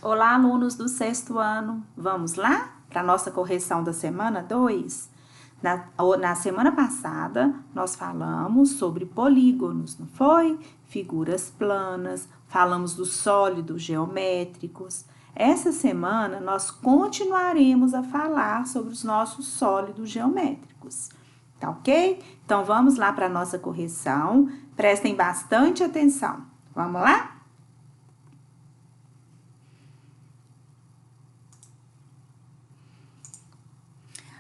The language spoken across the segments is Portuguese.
Olá, alunos do sexto ano. Vamos lá para a nossa correção da semana 2? Na semana passada, nós falamos sobre polígonos, não foi? Figuras planas, falamos dos sólidos geométricos. Essa semana, nós continuaremos a falar sobre os nossos sólidos geométricos. Tá ok? Então, vamos lá para a nossa correção. Prestem bastante atenção. Vamos lá?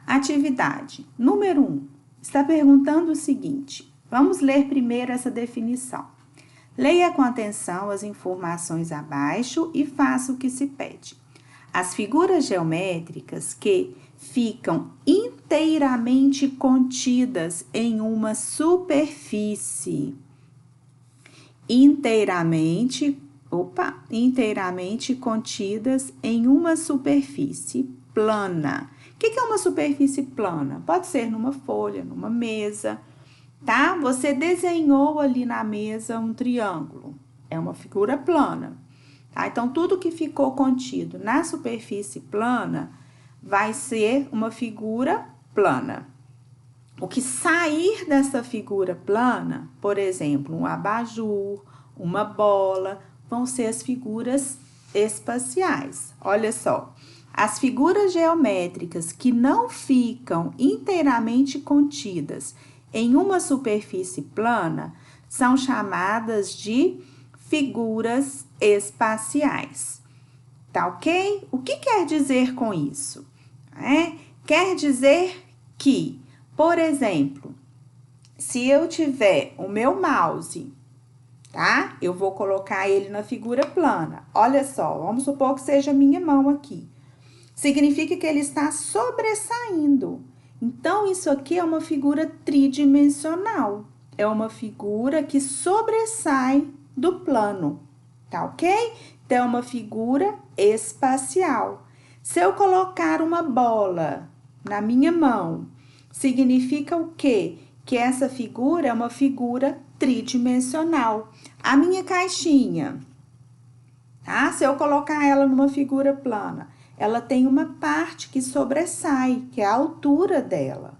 Atividade número 1. Está perguntando o seguinte. Vamos ler primeiro essa definição. Leia com atenção as informações abaixo e faça o que se pede. As figuras geométricas que ficam inteiramente contidas em uma superfície. Inteiramente contidas em uma superfície plana. O que é uma superfície plana? Pode ser numa folha, numa mesa, tá? Você desenhou ali na mesa um triângulo, é uma figura plana, tá? Então, tudo que ficou contido na superfície plana vai ser uma figura plana. O que sair dessa figura plana, por exemplo, um abajur, uma bola, vão ser as figuras espaciais. Olha só. As figuras geométricas que não ficam inteiramente contidas em uma superfície plana são chamadas de figuras espaciais. Tá ok? O que quer dizer com isso? Quer dizer que, por exemplo, se eu tiver o meu mouse, tá? Eu vou colocar ele na figura plana. Olha só, vamos supor que seja a minha mão aqui. Significa que ele está sobressaindo. Então, isso aqui é uma figura tridimensional. É uma figura que sobressai do plano, tá ok? Então, é uma figura espacial. Se eu colocar uma bola na minha mão, significa o quê? Que essa figura é uma figura tridimensional. A minha caixinha, tá? Se eu colocar ela numa figura plana, ela tem uma parte que sobressai, que é a altura dela.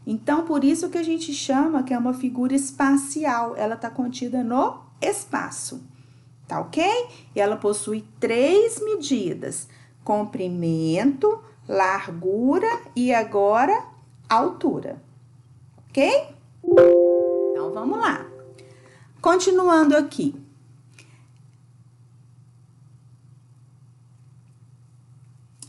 Então, por isso que a gente chama que é uma figura espacial. Ela está contida no espaço, tá ok? E ela possui 3 medidas: comprimento, largura e agora altura, ok? Então, vamos lá. Continuando aqui.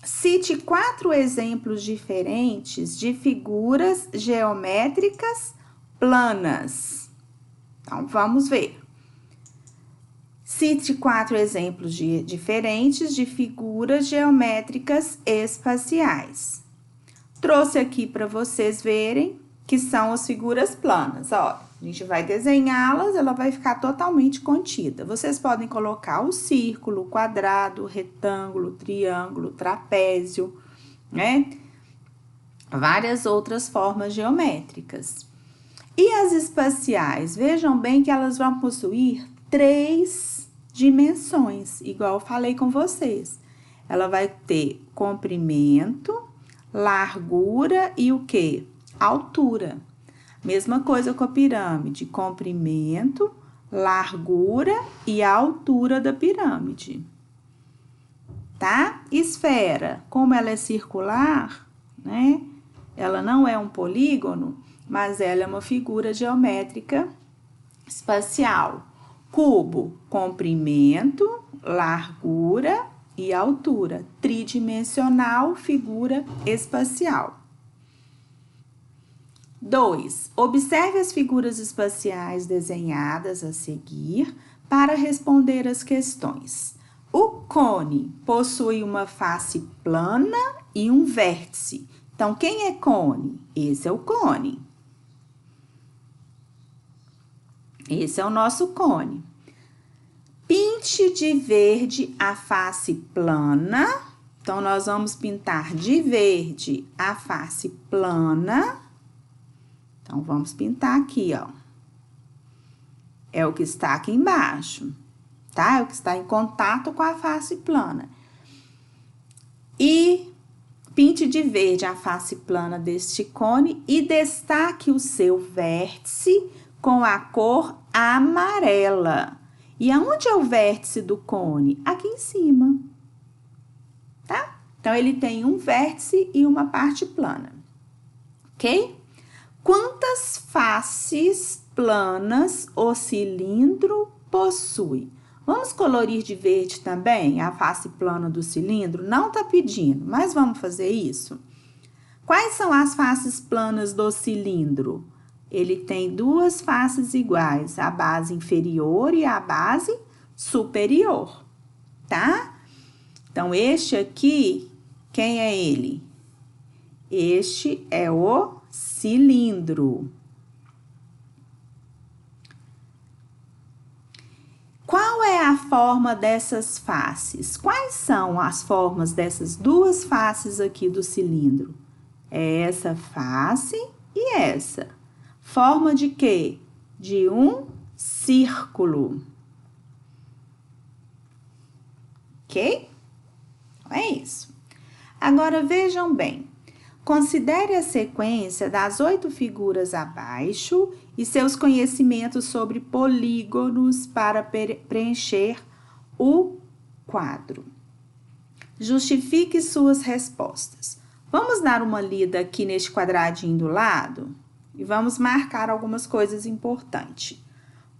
Cite 4 exemplos diferentes de figuras geométricas planas. Então, vamos ver. Cite 4 exemplos diferentes de figuras geométricas espaciais. Trouxe aqui para vocês verem que são as figuras planas. Ó, a gente vai desenhá-las, ela vai ficar totalmente contida. Vocês podem colocar o círculo, o quadrado, o retângulo, o triângulo, o trapézio, né? Várias outras formas geométricas. E as espaciais? Vejam bem que elas vão possuir 3 dimensões, igual eu falei com vocês. Ela vai ter comprimento, largura e o quê? Altura. Mesma coisa com a pirâmide, comprimento, largura e a altura da pirâmide. Tá? Esfera, como ela é circular, né? Ela não é um polígono, mas ela é uma figura geométrica espacial. Cubo, comprimento, largura e altura. Tridimensional, figura espacial. 2. Observe as figuras espaciais desenhadas a seguir para responder as questões. O cone possui uma face plana e um vértice. Então, quem é cone? Esse é o cone. Esse é o nosso cone. Pinte de verde a face plana. Então, nós vamos pintar de verde a face plana. Então, vamos pintar aqui, ó. É o que está aqui embaixo, tá? É o que está em contato com a face plana. E pinte de verde a face plana deste cone e destaque o seu vértice com a cor amarela. E aonde é o vértice do cone? Aqui em cima, tá? Então, ele tem um vértice e uma parte plana, ok? Quantas faces planas o cilindro possui? Vamos colorir de verde também a face plana do cilindro? Não tá pedindo, mas vamos fazer isso? Quais são as faces planas do cilindro? Ele tem duas faces iguais, a base inferior e a base superior, tá? Então, este aqui, quem é ele? Este é o cilindro. Qual é a forma dessas faces? Quais são as formas dessas duas faces aqui do cilindro? É essa face e essa. Forma de quê? De um círculo. Ok? Então, é isso. Agora, vejam bem. Considere a sequência das 8 figuras abaixo e seus conhecimentos sobre polígonos para preencher o quadro. Justifique suas respostas. Vamos dar uma lida aqui neste quadradinho do lado e vamos marcar algumas coisas importantes.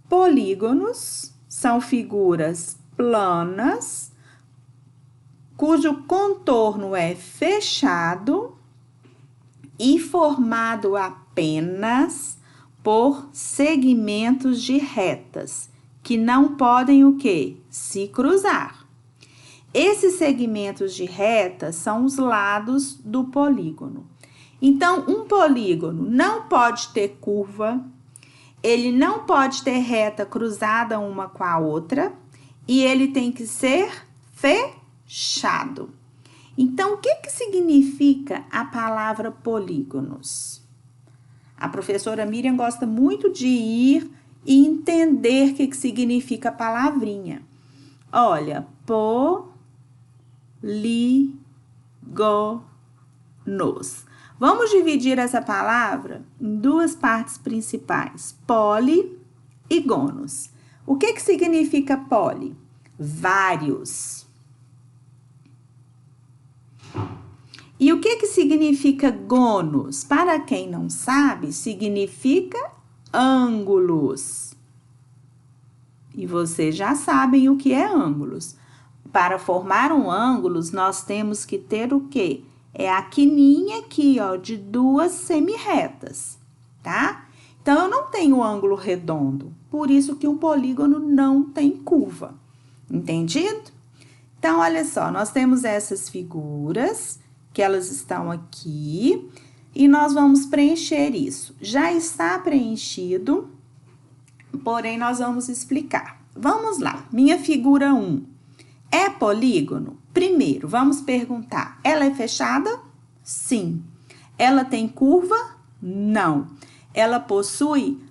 Polígonos são figuras planas, cujo contorno é fechado e formado apenas por segmentos de retas, que não podem o quê? Se cruzar. Esses segmentos de retas são os lados do polígono. Então, um polígono não pode ter curva, ele não pode ter reta cruzada uma com a outra, e ele tem que ser fechado. Então, o que significa a palavra polígonos? A professora Miriam gosta muito de ir e entender o que significa a palavrinha. Olha, polígonos. Vamos dividir essa palavra em duas partes principais, poli e gonos. O que significa poli? Vários. E o que significa gonos? Para quem não sabe, significa ângulos. E vocês já sabem o que é ângulos. Para formar um ângulo, nós temos que ter o quê? É a quininha aqui, ó, de duas semirretas, tá? Então, eu não tenho ângulo redondo, por isso que um polígono não tem curva. Entendido? Então, olha só, nós temos essas figuras, que elas estão aqui, e nós vamos preencher isso. Já está preenchido, porém, nós vamos explicar. Vamos lá, minha figura 1 é polígono? Primeiro, vamos perguntar, ela é fechada? Sim. Ela tem curva? Não. Ela possui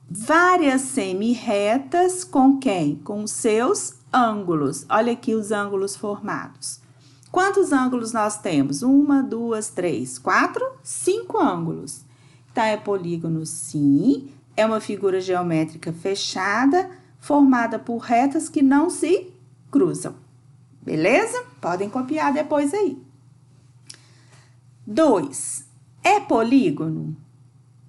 várias semirretas com quem? Com seus ângulos. Olha aqui os ângulos formados. Quantos ângulos nós temos? 1, 2, 3, 4, 5 ângulos. Então, é polígono, sim. É uma figura geométrica fechada, formada por retas que não se cruzam. Beleza? Podem copiar depois aí. 2. É polígono?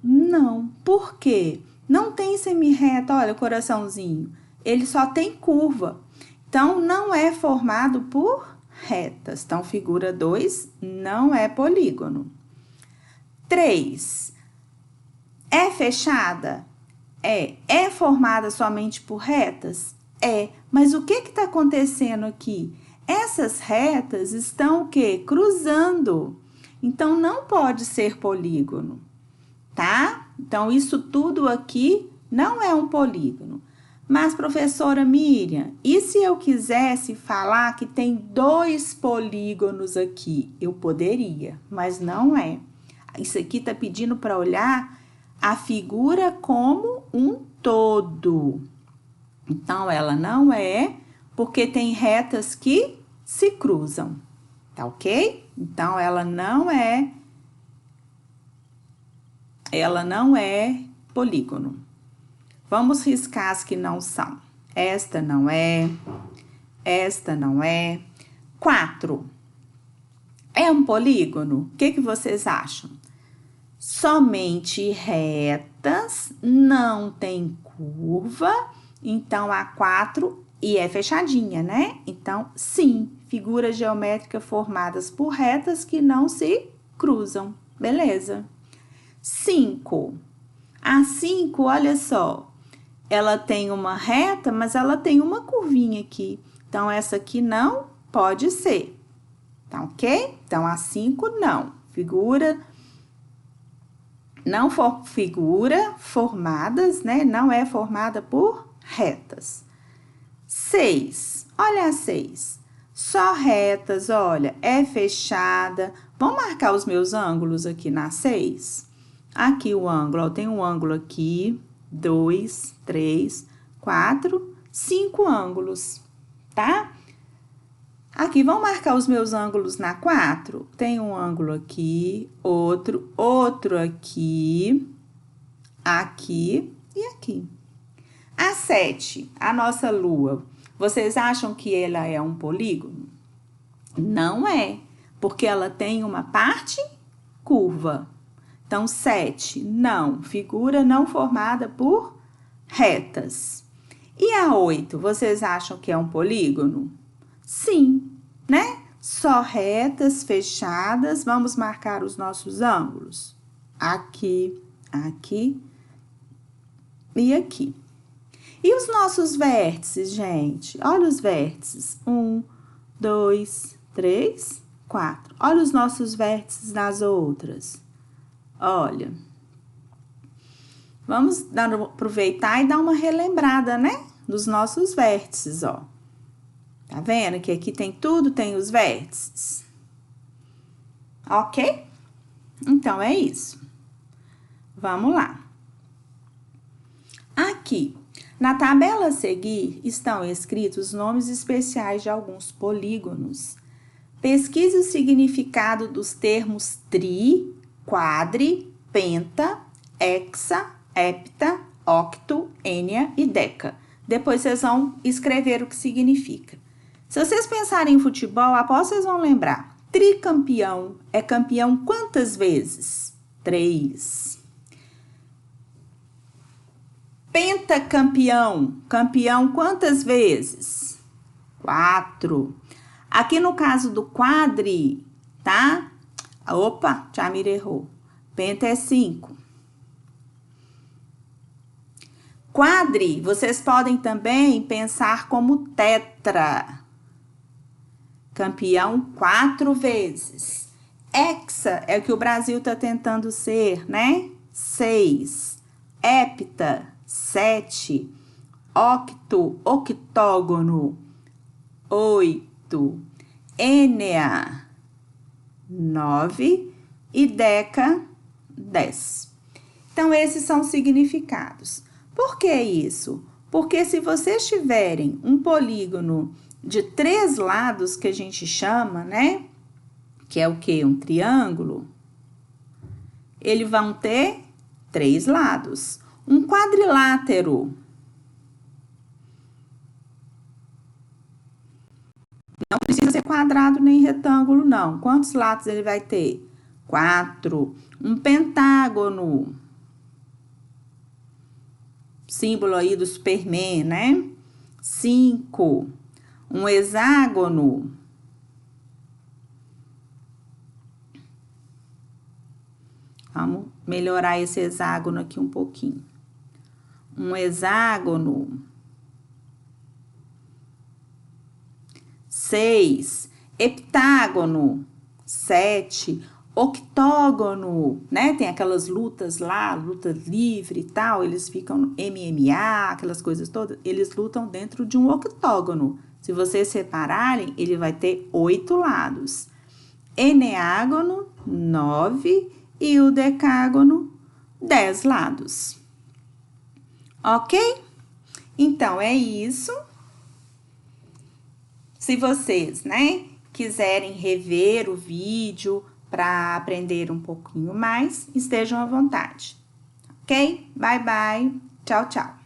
Não. Por quê? Não tem semirreta, olha o coraçãozinho. Ele só tem curva. Então, não é formado por retas. Então, figura 2 não é polígono. 3. É fechada? É. É formada somente por retas? É. Mas o que está acontecendo aqui? Essas retas estão o quê? Cruzando. Então, não pode ser polígono, tá? Então, isso tudo aqui não é um polígono. Mas, professora Miriam, e se eu quisesse falar que tem 2 polígonos aqui? Eu poderia, mas não é. Isso aqui está pedindo para olhar a figura como um todo. Então, ela não é, porque tem retas que se cruzam, tá ok? Então, ela não é polígono. Vamos riscar as que não são. Esta não é. 4. É um polígono? O que vocês acham? Somente retas, não tem curva, então a 4 e é fechadinha, né? Então, sim, figuras geométricas formadas por retas que não se cruzam, beleza? 5. A 5, olha só, ela tem uma reta, mas ela tem uma curvinha aqui. Então, essa aqui não pode ser, tá ok? Então, a 5 não. Figura formadas, né? Não é formada por retas. 6. Olha a 6. Só retas, olha, é fechada. Vamos marcar os meus ângulos aqui na 6? Aqui o ângulo, ó, tem um ângulo aqui, 2, 3, 4, 5 ângulos, tá? Aqui, vamos marcar os meus ângulos na 4? Tem um ângulo aqui, outro aqui, aqui e aqui. A 7, a nossa lua, vocês acham que ela é um polígono? Não é, porque ela tem uma parte curva. Então, 7, não, figura não formada por retas. E a 8, vocês acham que é um polígono? Sim, né? Só retas fechadas. Vamos marcar os nossos ângulos. Aqui, aqui e aqui. E os nossos vértices, gente? Olha os vértices. 1, 2, 3, 4. Olha os nossos vértices nas outras. Olha. Vamos aproveitar e dar uma relembrada, né? Dos nossos vértices, ó. Tá vendo que aqui tem tudo, tem os vértices? Ok? Então, é isso. Vamos lá. Aqui, na tabela a seguir, estão escritos nomes especiais de alguns polígonos. Pesquise o significado dos termos tri, quadri, penta, hexa, hepta, octo, ênia e deca. Depois vocês vão escrever o que significa. Se vocês pensarem em futebol, após vocês vão lembrar. Tricampeão é campeão quantas vezes? 3. Pentacampeão, campeão quantas vezes? 4. Aqui no caso do quadri, tá? Opa, Jamira errou. Penta é 5. Quadri, vocês podem também pensar como tetra. Campeão 4 vezes. Hexa é o que o Brasil está tentando ser, né? 6. Hepta, 7. Octo, octógono, 8. Ênea, 9. E deca, 10. Então, esses são os significados. Por que isso? Porque se vocês tiverem um polígono de 3 lados, que a gente chama, né? Que é o quê? Um triângulo. Eles vão ter 3 lados. Um quadrilátero. Não precisa ser quadrado nem retângulo, não. Quantos lados ele vai ter? 4. Um pentágono. Símbolo aí do Superman, né? 5. Um hexágono. Vamos melhorar esse hexágono aqui um pouquinho. Um hexágono. 6. Heptágono. 7. Octógono, né? Tem aquelas lutas lá, luta livre e tal, eles ficam no MMA, aquelas coisas todas, eles lutam dentro de um octógono. Se vocês separarem, ele vai ter 8 lados. Eneágono, 9 e o decágono, 10 lados. Ok? Então, é isso. Se vocês, né, quiserem rever o vídeo para aprender um pouquinho mais, estejam à vontade. Ok? Bye, bye. Tchau, tchau.